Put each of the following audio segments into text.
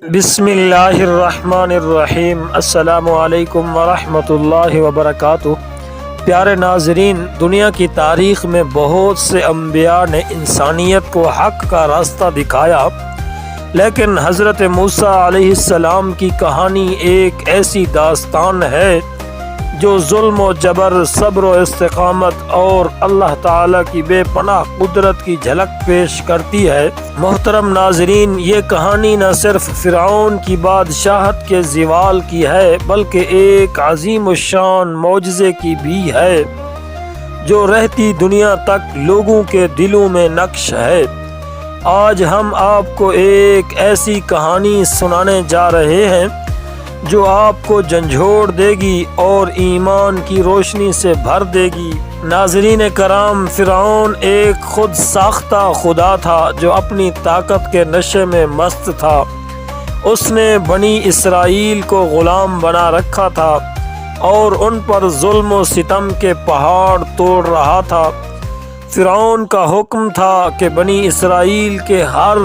بسم اللہ الرحمن الرحیم۔ السلام علیکم ورحمۃ اللہ وبرکاتہ۔ پیارے ناظرین، دنیا کی تاریخ میں بہت سے انبیاء نے انسانیت کو حق کا راستہ دکھایا، لیکن حضرت موسیٰ علیہ السلام کی کہانی ایک ایسی داستان ہے جو ظلم و جبر، صبر و استقامت اور اللہ تعالیٰ کی بے پناہ قدرت کی جھلک پیش کرتی ہے۔ محترم ناظرین، یہ کہانی نہ صرف فرعون کی بادشاہت کے زوال کی ہے، بلکہ ایک عظیم الشان معجزے کی بھی ہے جو رہتی دنیا تک لوگوں کے دلوں میں نقش ہے۔ آج ہم آپ کو ایک ایسی کہانی سنانے جا رہے ہیں جو آپ کو جھنجھوڑ دے گی اور ایمان کی روشنی سے بھر دے گی۔ ناظرین کرام، فرعون ایک خود ساختہ خدا تھا جو اپنی طاقت کے نشے میں مست تھا۔ اس نے بنی اسرائیل کو غلام بنا رکھا تھا اور ان پر ظلم و ستم کے پہاڑ توڑ رہا تھا۔ فرعون کا حکم تھا کہ بنی اسرائیل کے ہر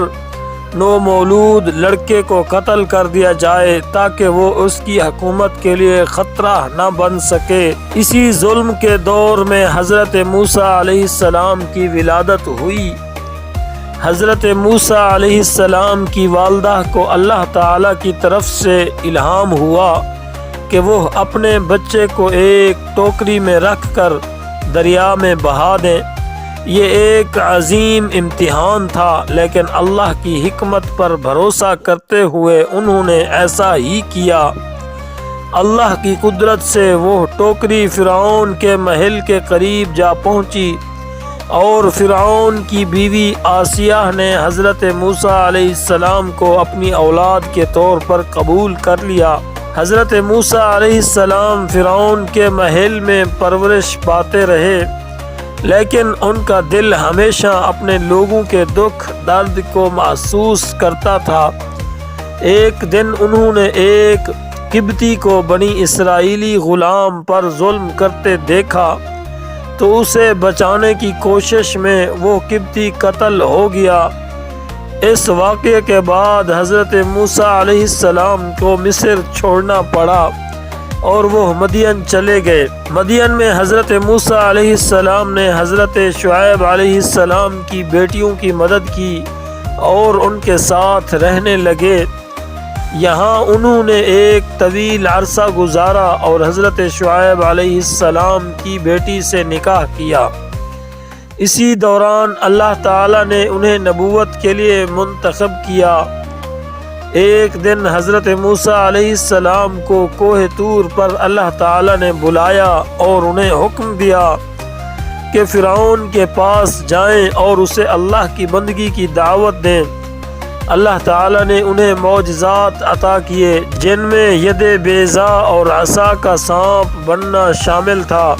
نومولود لڑکے کو قتل کر دیا جائے تاکہ وہ اس کی حکومت کے لیے خطرہ نہ بن سکے۔ اسی ظلم کے دور میں حضرت موسیٰ علیہ السلام کی ولادت ہوئی۔ حضرت موسیٰ علیہ السلام کی والدہ کو اللہ تعالیٰ کی طرف سے الہام ہوا کہ وہ اپنے بچے کو ایک ٹوکری میں رکھ کر دریا میں بہا دیں۔ یہ ایک عظیم امتحان تھا، لیکن اللہ کی حکمت پر بھروسہ کرتے ہوئے انہوں نے ایسا ہی کیا۔ اللہ کی قدرت سے وہ ٹوکری فرعون کے محل کے قریب جا پہنچی اور فرعون کی بیوی آسیہ نے حضرت موسیٰ علیہ السلام کو اپنی اولاد کے طور پر قبول کر لیا۔ حضرت موسیٰ علیہ السلام فرعون کے محل میں پرورش پاتے رہے، لیکن ان کا دل ہمیشہ اپنے لوگوں کے دکھ درد کو محسوس کرتا تھا۔ ایک دن انہوں نے ایک قبطی کو بنی اسرائیلی غلام پر ظلم کرتے دیکھا تو اسے بچانے کی کوشش میں وہ قبطی قتل ہو گیا۔ اس واقعے کے بعد حضرت موسیٰ علیہ السلام کو مصر چھوڑنا پڑا اور وہ مدین چلے گئے۔ مدین میں حضرت موسیٰ علیہ السلام نے حضرت شعیب علیہ السلام کی بیٹیوں کی مدد کی اور ان کے ساتھ رہنے لگے۔ یہاں انہوں نے ایک طویل عرصہ گزارا اور حضرت شعیب علیہ السلام کی بیٹی سے نکاح کیا۔ اسی دوران اللہ تعالیٰ نے انہیں نبوت کے لیے منتخب کیا۔ ایک دن حضرت موسیٰ علیہ السلام کو کوہ طور پر اللہ تعالیٰ نے بلایا اور انہیں حکم دیا کہ فرعون کے پاس جائیں اور اسے اللہ کی بندگی کی دعوت دیں۔ اللہ تعالیٰ نے انہیں معجزات عطا کیے، جن میں ید بیضاء اور عصا کا سانپ بننا شامل تھا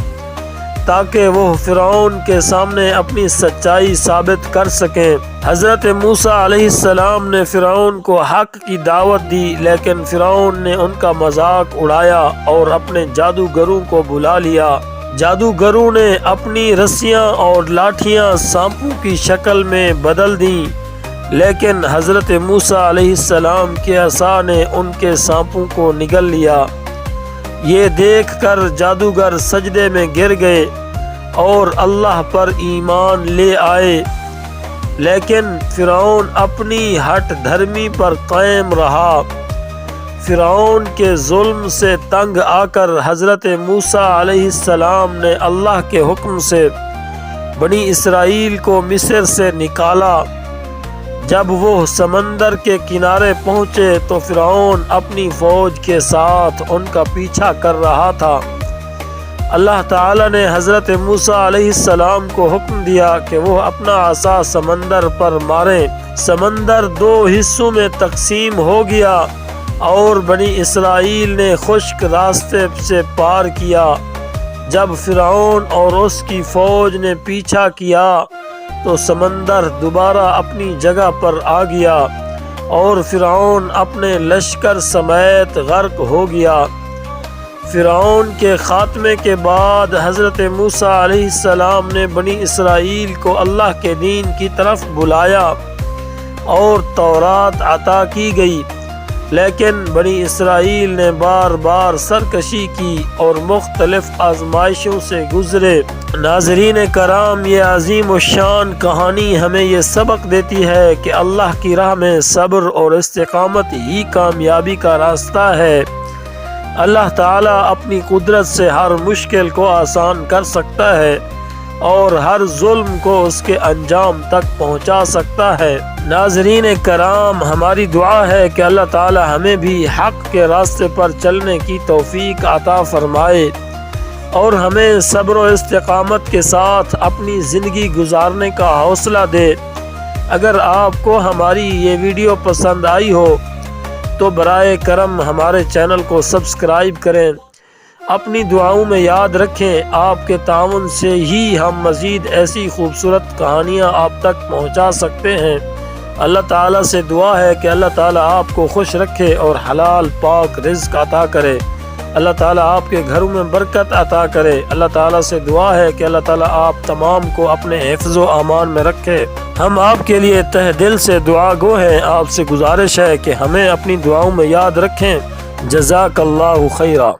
تاکہ وہ فرعون کے سامنے اپنی سچائی ثابت کر سکیں۔ حضرت موسیٰ علیہ السلام نے فرعون کو حق کی دعوت دی، لیکن فرعون نے ان کا مذاق اڑایا اور اپنے جادوگروں کو بلا لیا۔ جادوگروں نے اپنی رسیاں اور لاٹھیاں سانپوں کی شکل میں بدل دیں، لیکن حضرت موسیٰ علیہ السلام کے عصا نے ان کے سانپوں کو نگل لیا۔ یہ دیکھ کر جادوگر سجدے میں گر گئے اور اللہ پر ایمان لے آئے، لیکن فرعون اپنی ہٹ دھرمی پر قائم رہا۔ فرعون کے ظلم سے تنگ آ کر حضرت موسیٰ علیہ السلام نے اللہ کے حکم سے بنی اسرائیل کو مصر سے نکالا۔ جب وہ سمندر کے کنارے پہنچے تو فرعون اپنی فوج کے ساتھ ان کا پیچھا کر رہا تھا۔ اللہ تعالیٰ نے حضرت موسیٰ علیہ السلام کو حکم دیا کہ وہ اپنا عصا سمندر پر ماریں۔ سمندر دو حصوں میں تقسیم ہو گیا اور بنی اسرائیل نے خشک راستے سے پار کیا۔ جب فرعون اور اس کی فوج نے پیچھا کیا تو سمندر دوبارہ اپنی جگہ پر آ گیا اور فرعون اپنے لشکر سمیت غرق ہو گیا۔ فرعون کے خاتمے کے بعد حضرت موسیٰ علیہ السلام نے بنی اسرائیل کو اللہ کے دین کی طرف بلایا اور تورات عطا کی گئی۔ لیکن بنی اسرائیل نے بار بار سرکشی کی اور مختلف آزمائشوں سے گزرے۔ ناظرین کرام، یہ عظیم الشان کہانی ہمیں یہ سبق دیتی ہے کہ اللہ کی راہ میں صبر اور استقامت ہی کامیابی کا راستہ ہے۔ اللہ تعالیٰ اپنی قدرت سے ہر مشکل کو آسان کر سکتا ہے اور ہر ظلم کو اس کے انجام تک پہنچا سکتا ہے۔ ناظرین کرام، ہماری دعا ہے کہ اللہ تعالی ہمیں بھی حق کے راستے پر چلنے کی توفیق عطا فرمائے اور ہمیں صبر و استقامت کے ساتھ اپنی زندگی گزارنے کا حوصلہ دے۔ اگر آپ کو ہماری یہ ویڈیو پسند آئی ہو تو برائے کرم ہمارے چینل کو سبسکرائب کریں۔ اپنی دعاؤں میں یاد رکھیں، آپ کے تعاون سے ہی ہم مزید ایسی خوبصورت کہانیاں آپ تک پہنچا سکتے ہیں۔ اللہ تعالیٰ سے دعا ہے کہ اللہ تعالیٰ آپ کو خوش رکھے اور حلال پاک رزق عطا کرے۔ اللہ تعالیٰ آپ کے گھروں میں برکت عطا کرے۔ اللہ تعالیٰ سے دعا ہے کہ اللہ تعالیٰ آپ تمام کو اپنے حفظ و امان میں رکھے۔ ہم آپ کے لیے تہ دل سے دعا گو ہیں۔ آپ سے گزارش ہے کہ ہمیں اپنی دعاؤں میں یاد رکھیں۔ جزاک اللہ خیرہ۔